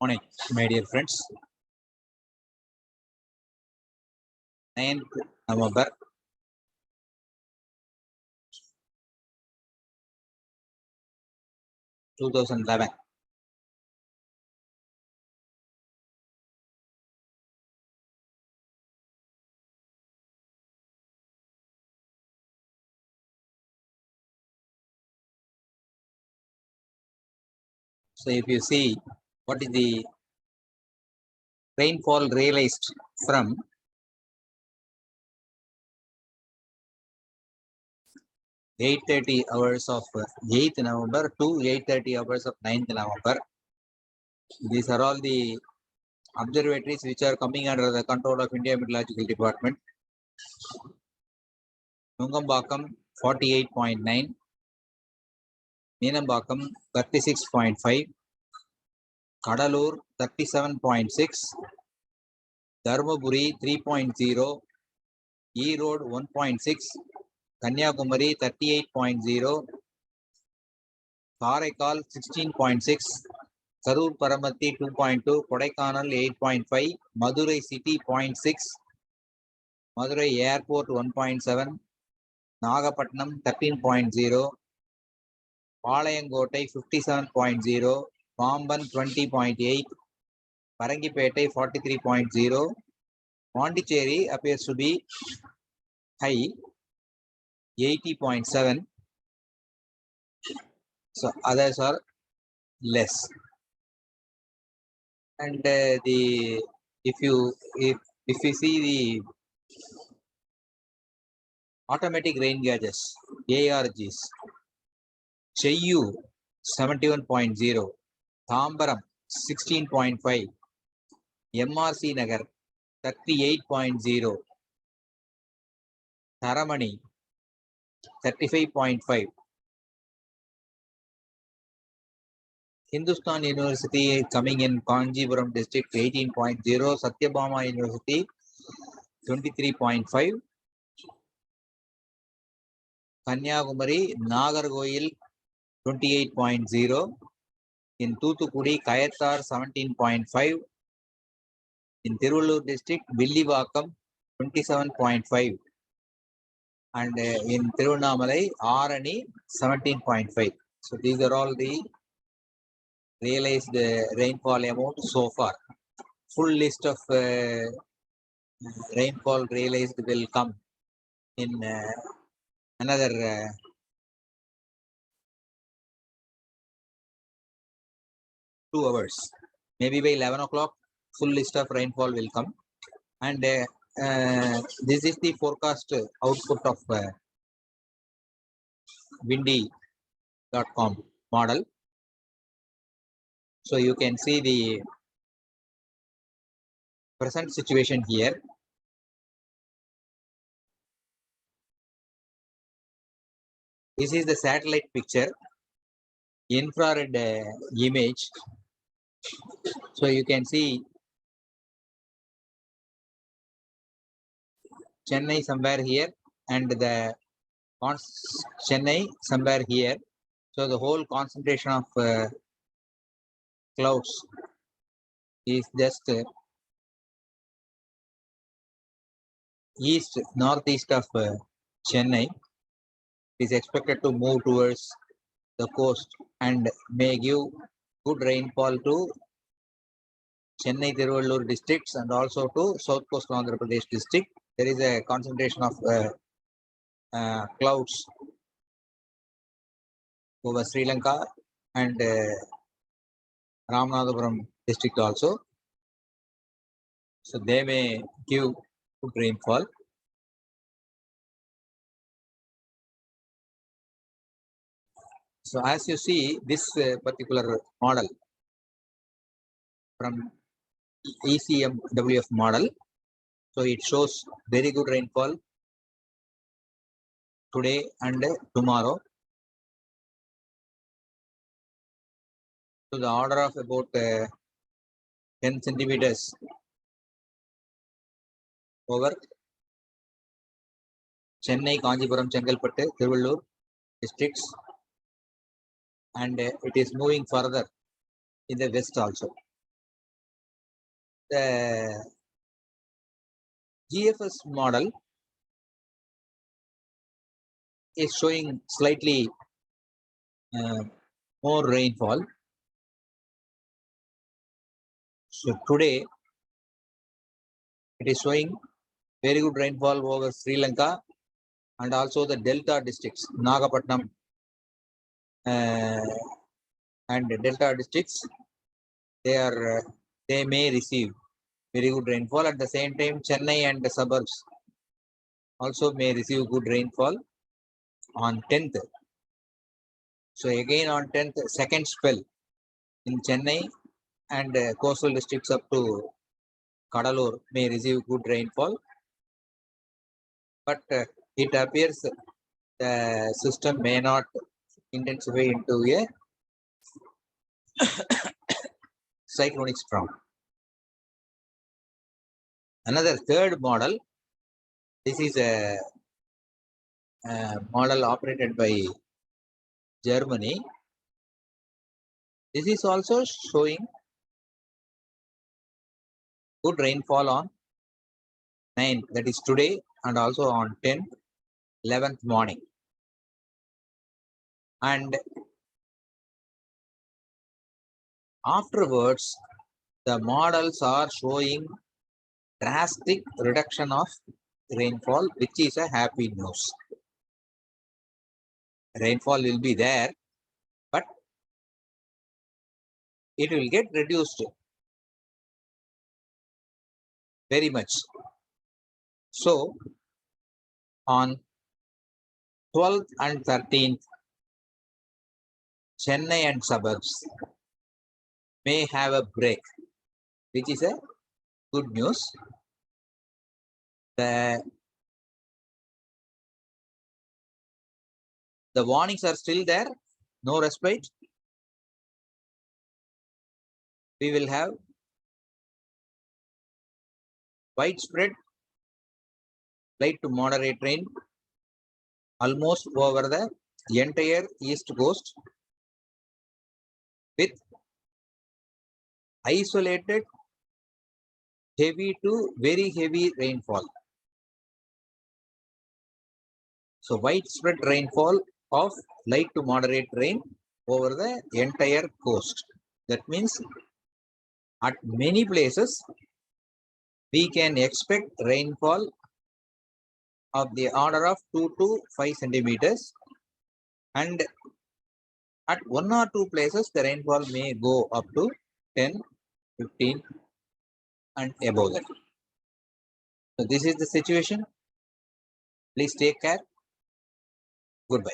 Morning, my dear friends. 9th November 2011. So if you see what is the rainfall realized from 8:30 hours of 8th November to 8:30 hours of 9th November. These are all the observatories which are coming under the control of India Meteorological Department. Nungambakam 48.9, Meenambakam 36.5, Kadalur 37.6, Dharmaburi 3.0, Erode 1.6, Kanyakumari 38.0, Karaikal 16.6, Karur Paramatti 2.2, Kodaikanal 8.5, Madurai City 0.6, Madurai Airport 1.7, Nagapatnam 13.0, Palayangotai 57.0, Pamban 20.8, Parangipete 43.0, Pondicherry appears to be high 80.7. So others are less. And if you see the automatic rain gauges, ARGs, Cheyu 71.0, Thambaram 16.5, MRC Nagar 38.0, Taramani 35.5, Hindustan University coming in Kanjipuram district 18.0, Satyabama University 23.5, Kanyakumari Nagargoil 28.0, in Thoothukudi Kayattar 17.5, in Tiruvallur district Villivakam 27.5, and in Tiruvannamalai Arani 17.5. So these are all the realized rainfall amount so far. Full list of rainfall realized will come in another 2 hours. Maybe by 11 o'clock, full list of rainfall will come. And this is the forecast output of windy.com model. So you can see the present situation here. This is the satellite picture, infrared image. So you can see Chennai somewhere here and the Chennai somewhere here. So the whole concentration of clouds is just northeast of Chennai. It is expected to move towards the coast and may give good rainfall to Chennai Tiruvallur districts and also to South Coast Andhra Pradesh district. There is a concentration of clouds over Sri Lanka and Ramanathapuram district also. So they may give good rainfall. So as you see this particular model from ECMWF model, so it shows very good rainfall today and tomorrow. So the order of about 10 centimeters over Chennai, Kanjipuram, Chengalpattu, Tiruvallur districts, and it is moving further in the west also. the GFS model is showing slightly more rainfall. So today it is showing very good rainfall over Sri Lanka and also the Delta districts, Nagapattinam and Delta districts. They may receive very good rainfall. At the same time, Chennai and the suburbs also may receive good rainfall on 10th. So again on 10th, second spell in Chennai and coastal districts up to Kadalur may receive good rainfall. But it appears the system may not intensify into a cyclonic storm. Another third model, this is a model operated by Germany. This is also showing good rainfall on 9th, that is today, and also on 10th, 11th morning. And afterwards, the models are showing drastic reduction of rainfall, which is a happy news. Rainfall will be there, but it will get reduced very much. So on 12th and 13th, Chennai and suburbs may have a break, which is a good news. The warnings are still there, no respite. We will have widespread light to moderate rain almost over the entire east coast, with isolated heavy to very heavy rainfall. So widespread rainfall of light to moderate rain over the entire coast. That means at many places we can expect rainfall of the order of 2 to 5 centimeters, and at 1 or 2 places the rainfall may go up to 10, 15 and above that. So this is the situation. Please take care. Goodbye.